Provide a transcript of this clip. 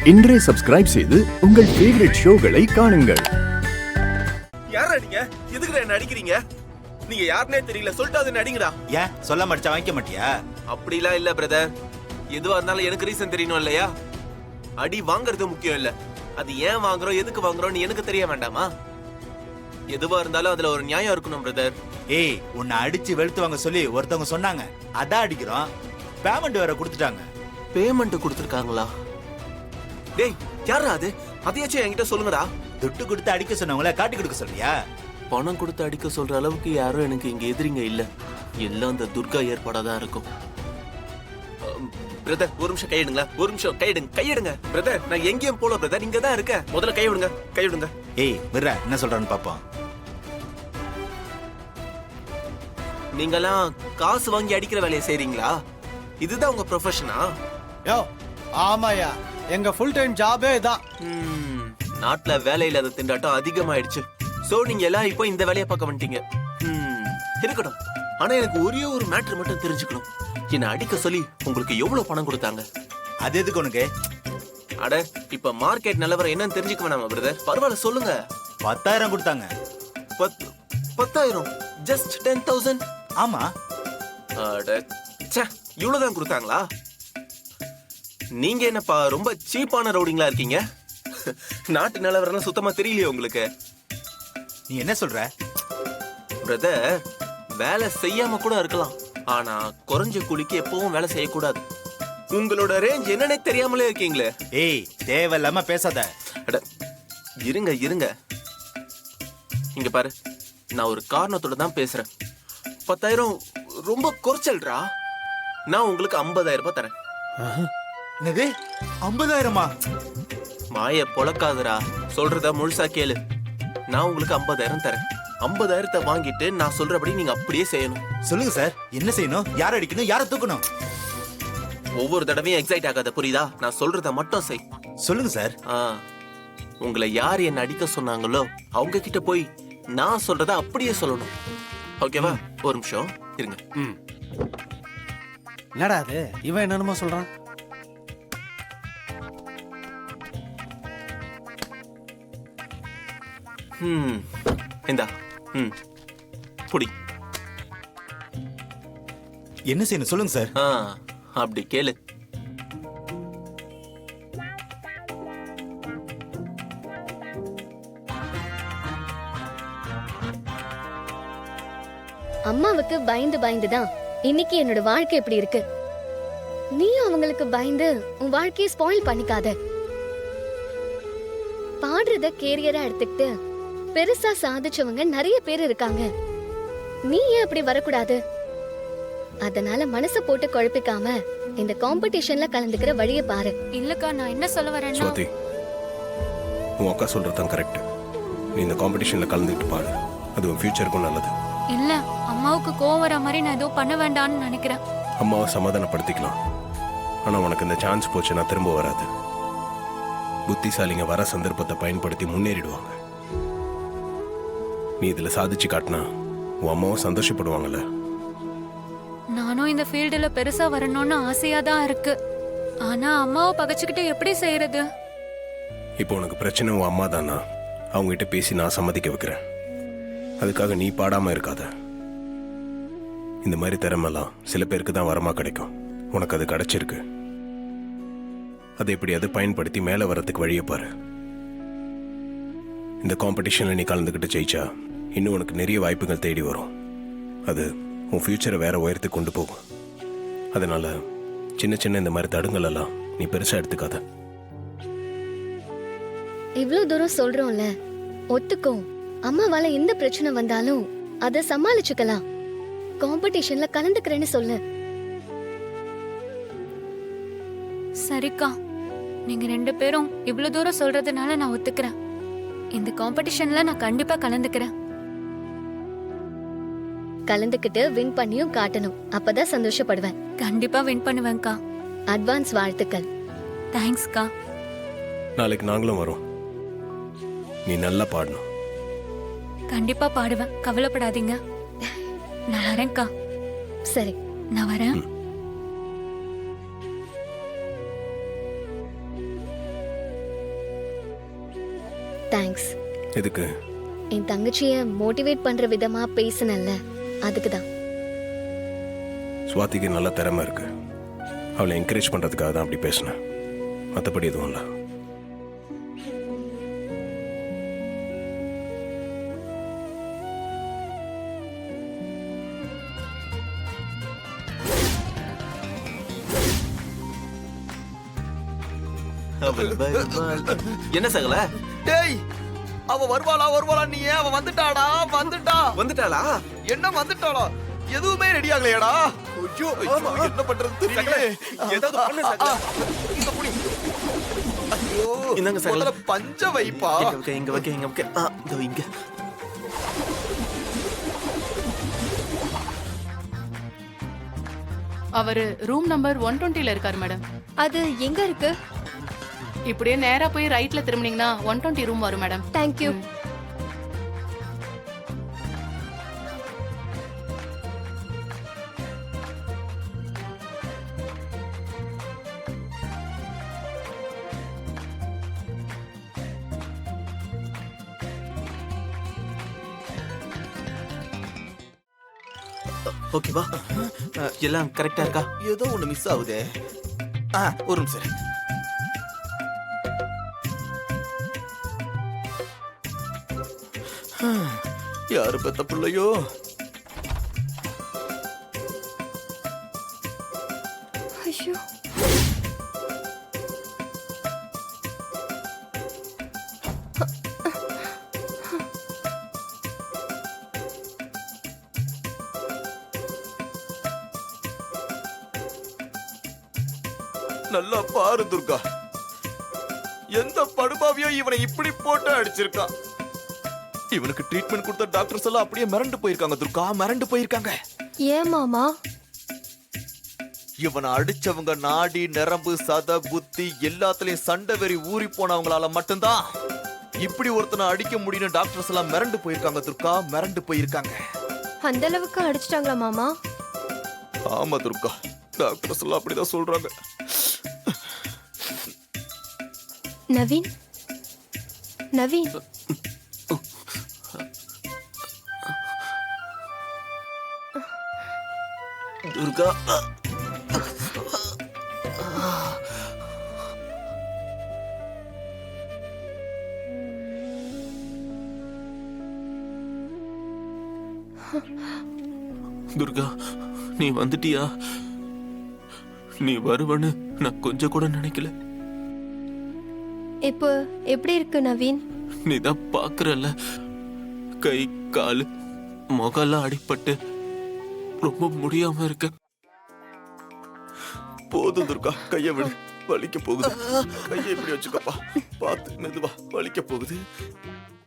இன்றே சப்ஸ்கிரைப் செய்து உங்கள் ஃபேவரட் ஷோகளை காணுங்கள். யாரா நீங்க? எதுக்குடா என்ன அடிக்கிறீங்க? நீங்க யாருனே தெரியல, சொல்லிட்டு அதை அடிங்கடா. ஏன் சொல்ல மாட்டா வாங்கிக்க மாட்டியா? அப்படிலாம் இல்ல பிரதர். எதுவா இருந்தாலும் எனக்கு ரீசன் தெரியணும் இல்லையா? அடி வாங்குறது முக்கியம் இல்ல, அது ஏன் வாங்குறோம் எதுக்கு வாங்குறோம்னு எனக்கு தெரிய வேண்டாமா? எதுவா இருந்தாலும் அதுல ஒரு நியாயம் இருக்கணும் பிரதர். ஏய், உன்னை அடிச்சு வெளுத்து வாங்க சொல்லி ஒருத்தவங்க சொன்னாங்க, அதான் அடிக்கிறோம். பேமெண்ட் வேற கொடுத்துட்டாங்க. பேமெண்ட் கொடுத்துருக்காங்களா? டேய், யாரா அது? அதையாச்சும் என்கிட்ட சொல்லுங்கடா. துட்டு கொடுத்து அடிக்க சொன்னவங்கள காட்டி கொடுக்க சொல்றியா? பணம் கொடுத்து அடிக்க சொல்ற அளவுக்கு யாரும் எனக்கு இங்க எதிரிங்க இல்ல. எல்லாம் அந்த துர்கா ஏற்பாடா தான் இருக்கும். பிரதர், ஒரு நிமிஷம் கையிடுங்களா? ஒரு நிமிஷம் கையிடுங்க பிரதர். நான் எங்கேயும் போல பிரதர், இங்க தான் இருக்கேன். முதல்ல கைவிடுங்க. ஏய் மிர்ரா, என்ன சொல்றான்னு பாப்போம். நீங்கெல்லாம் காசு வாங்கி அடிக்கிற வேலையை செய்றீங்களா? இதுதான் உங்க ப்ரொஃபஷனா? யோ, ஆமாயா, எங்க ஃபுல் டைம் ஜாபே இதான். நாட்டுல வேலை இல்லாத திண்டாட்டம் அதிகமாயிடுச்சு. சோ நீங்க எல்லாம் இப்போ இந்த வேலையை பார்க்க வந்துட்டீங்க. இருக்கட்டும், ஆனா எனக்கு ஒரே ஒரு மேட்டர் மட்டும் தெரிஞ்சுக்கணும். என்ன அடிக்க சொல்லி உங்களுக்கு எவ்வளவு பணம் கொடுத்தாங்க? அது எதுக்கு உனக்கு? அட, இப்ப மார்க்கெட் நிலவரம் என்னன்னு தெரிஞ்சுக்க வேணாமா பிரதர்? பரவாயில்ல சொல்லுங்க. 10,000 கொடுத்தாங்க. 10,000? ஜஸ்ட் 10,000? ஆமா. அட ச்சே, இவ்வளவுதான் கொடுத்தாங்களா? நீங்க என்னப்பா ரொம்ப சீப்பான ரவுடிங்களா இருக்கீங்க? நாட்டு நிலவரம் சுத்தமா தெரியலையே உங்களுக்கு? நீ என்ன சொல்ற பிரதர்? வேலை செய்யாம கூட இருக்கலாம், ஆனா குறைஞ்ச கூலிக்கு எப்பவும் வேலை செய்யக்கூடாது. உங்களோட ரேஞ்ச் என்னன்னே தெரியாமலே இருக்கீங்களே. ஏய், தேவையில்லாம பேசாத. அட இருங்க. இங்க பாரு, நான் ஒரு காரணத்தோட தான் பேசுறேன். 10,000 ரொம்ப குறைச்சல்ரா. நான் உங்களுக்கு 50,000 ரூபாய் தரேன். என்னது, 50,000மா? மாய பொழக்காதரா, சொல்றத முழுசா கேளு. நான் உங்களுக்கு 50,000 தரேன். 50,000 வாங்கிட்டு நான் சொல்றபடி நீங்க அப்படியே செய்யணும். சொல்லுங்க சார், என்ன செய்யணும்? யார் அடிக்கணும், யாரை தூக்கணும்? ஒவ்வொரு தடவையும் எக்ஸைட் ஆகாத, புரியுதா? நான் சொல்றத மட்டும் செய். சொல்லுங்க சார். உங்களை யார் என்ன அடிக்க சொன்னாங்களோ அவங்க கிட்ட போய் நான் சொல்றத அப்படியே சொல்லணும். ஓகேவா? ஒரு நிமிஷம் இருங்க. என்னடா அது, இவன் என்னமா சொல்றான்? இந்தா, புடி. என்ன செய்யணும் சொல்லுங்க சார். அப்படி கேளு. அம்மாவுக்கு பயந்து தான் இன்னைக்கு என்னோட வாழ்க்கை எப்படி இருக்கு. நீயும் அவங்களுக்கு பயந்து உன் வாழ்க்கையை ஸ்பாயில் பண்ணிக்காத. பாடுறத கேரியரா எடுத்துக்கிட்டு பெருசா சாதிச்சவங்க நிறைய பேர் இருக்காங்க. நீ ஏன் அப்படி வரக்கூடாது? அதனால மனச போட்டு குழப்பிக்காம இந்த காம்படிஷன்ல கலந்துக்கிற வழியை பாரு. இல்லக்கா, நான் என்ன சொல்ல வரேன்னா, ஸ்வாதி, உன் அக்கா சொல்றதுதான் கரெக்ட். நீ இந்த காம்படிஷன்ல கலந்துக்கிட்டு பாடு, அது உன் ஃபியூச்சருக்கும் நல்லது. இல்ல, அம்மாவுக்கு கோவம் வர மாதிரி நான் ஏதோ பண்ண வேண்டாம்னு நினைக்கிறேன். அம்மாவை சமாதானப்படுத்திக்கலாம், ஆனா உனக்கு இந்த சான்ஸ் போச்சுன்னா திரும்ப வராது. புத்திசாலிங்க வர சந்தர்ப்பத்தை பயன்படுத்தி முன்னேறிடுவாங்க. நீ இதுல சாதிச்சு காட்டினா உன் அம்மாவும் சந்தோஷப்படுவாங்கல்ல. நானும் இந்த ஃபீல்டுல பெருசா வரணும்னு ஆசையா தான் இருக்கு. ஆனா அம்மாவை பகைச்சுக்கிட்டு எப்படி செய்யறது? இப்போ உனக்கு பிரச்சனை உன் அம்மா தானா? அவங்ககிட்ட பேசி நான் சம்மதிக்க வைக்கிறேன். அதுக்காக நீ பாடாம இருக்காத. இந்த மாதிரி திறமெல்லாம் சில பேருக்கு தான் வரமா கிடைக்கும். உனக்கு அது கிடைச்சிருக்கு. அதை எப்படியாவது பயன்படுத்தி மேல வரத்துக்கு வழியை பாரு. இந்த காம்படிஷன்ல நீ கலந்துக்கிட்டு ஜெயிச்சா இன்னும் உனக்கு நிறைய வாய்ப்புகள் தேடி வரும். அது உன் ஃபியூச்சரை வேற உயரத்துக்கு கொண்டு போகும். அதனால சின்ன இந்த மாதிரி தடுங்கள் எல்லாம் நீ பெருசா எடுத்துக்காத. இவ்வளவு தூரம் சொல்றோம்ல, ஒத்துக்கோ. அம்மாவால எந்த பிரச்சனை வந்தாலும் அத சமாளிச்சுக்கலாம். காம்படிஷன்ல கலந்துக்கிறேன்னு சொல்லு. சரிக்கா, நீங்க 2 பேரும் இவ்வளவு தூரம் சொல்றதுனால நான் ஒத்துக்கிறேன். இந்த காம்படிஷன்ல நான் கண்டிப்பா கலந்துக்கிறேன். கலந்துக்கிட்டு வின் பண்ணியும் காட்டணும், அப்பதான் சந்தோஷப்படுவேன். கண்டிப்பா வின் பண்ணுவேன்க்கா. அட்வான்ஸ் வாழ்த்துக்கள். தேங்க்ஸ்க்கா. நாளைக்கு நாங்களும் வரோம். நீ நல்லா பாடணும். கண்டிப்பா பாடுவேன், கவலைப்படாதீங்க. நான் வரேன்க்கா. சரி, நான் வரேன். தேங்க்ஸ். எதுக்கு? என் தங்கச்சிய மோட்டிவேட் பண்ற விதமா பேசுனல்ல, அதுக்கு தான். சுவாதிக்கு நல்ல திறமை இருக்கு. அவளை என்கரேஜ் பண்றதுக்காக தான் அப்படி பேசினேன். மற்றபடி எதுவும் இல்லை. என்ன சகல? டேய், அவ வருவாளா நீ? அவ வந்துட்டாடா, வந்துட்டாளா? என்ன வந்துட்டாளா? எதுவுமே ரெடி ஆகலையாடா? ஐயோ, என்ன பண்றது தெரியல. ஏதாவது பண்ணு சகல. இந்த புடி. ஐயோ, இந்தாங்க சகல. முதல்ல பஞ்ச வைப்பா. இங்க வைக்க. இதோ இங்க. அவரு ரூம் நம்பர் 120ல இருக்காரு மேடம். அது எங்க இருக்கு? இப்படியே நேரா போய் ரைட்ல திரும்பினீங்கன்னா 120 ரூம் வரும் மேடம். தேங்க்யூ. ஓகேவா? எல்லாம் கரெக்டா இருக்கா? ஏதோ ஒண்ணு மிஸ் ஆகுதே. ஒரு நிமிஷம் இரு. யாரு பெத்த பிள்ளையோ? ஐயோ, நல்லா பாரு துர்கா, எந்த படுபாவியோ இவனை இப்படி போட்டு அடிச்சிருக்கா. இவனுக்கு ட்ரீட்மெண்ட் கொடுத்த டாக்டர்ஸ் எல்லாம் அப்படியே மிரண்டு போயிருக்காங்க துர்கா, மிரண்டு போயிருக்காங்க. ஏன் மாமா? இவனை அடிச்சவங்க நாடி நரம்பு சத புத்தி எல்லாத்துலயும் சண்டை வெறி ஊறி போனவங்களால மட்டும்தான் இப்படி ஒருத்தனை அடிக்க முடியும்னு டாக்டர்ஸ் எல்லாம் மிரண்டு போயிருக்காங்க துர்கா, மிரண்டு போயிருக்காங்க. அந்த அளவுக்கு அடிச்சிட்டாங்களா மாமா? ஆமா துர்கா, டாக்டர்ஸ் எல்லாம் அப்படிதான் சொல்றாங்க. நவீன், நவீன், துர்கா, துர்கா, நீ வந்துட்டியா? நீ வருவன்னு நான் கொஞ்சம் கூட நினைக்கல. இப்போ எப்படி இருக்கு நவீன்? நீ தான் பாக்குறல்ல, கை கால் முகெல்லாம் அடிபட்டு ரொம்ப முடியாம இருக்க. போதும் துர்கா, கைய விடு, வலிக்க போகுது. கையை இப்படி வச்சுக்கப்பா, பார்த்து மெதுவா, வலிக்க போகுது.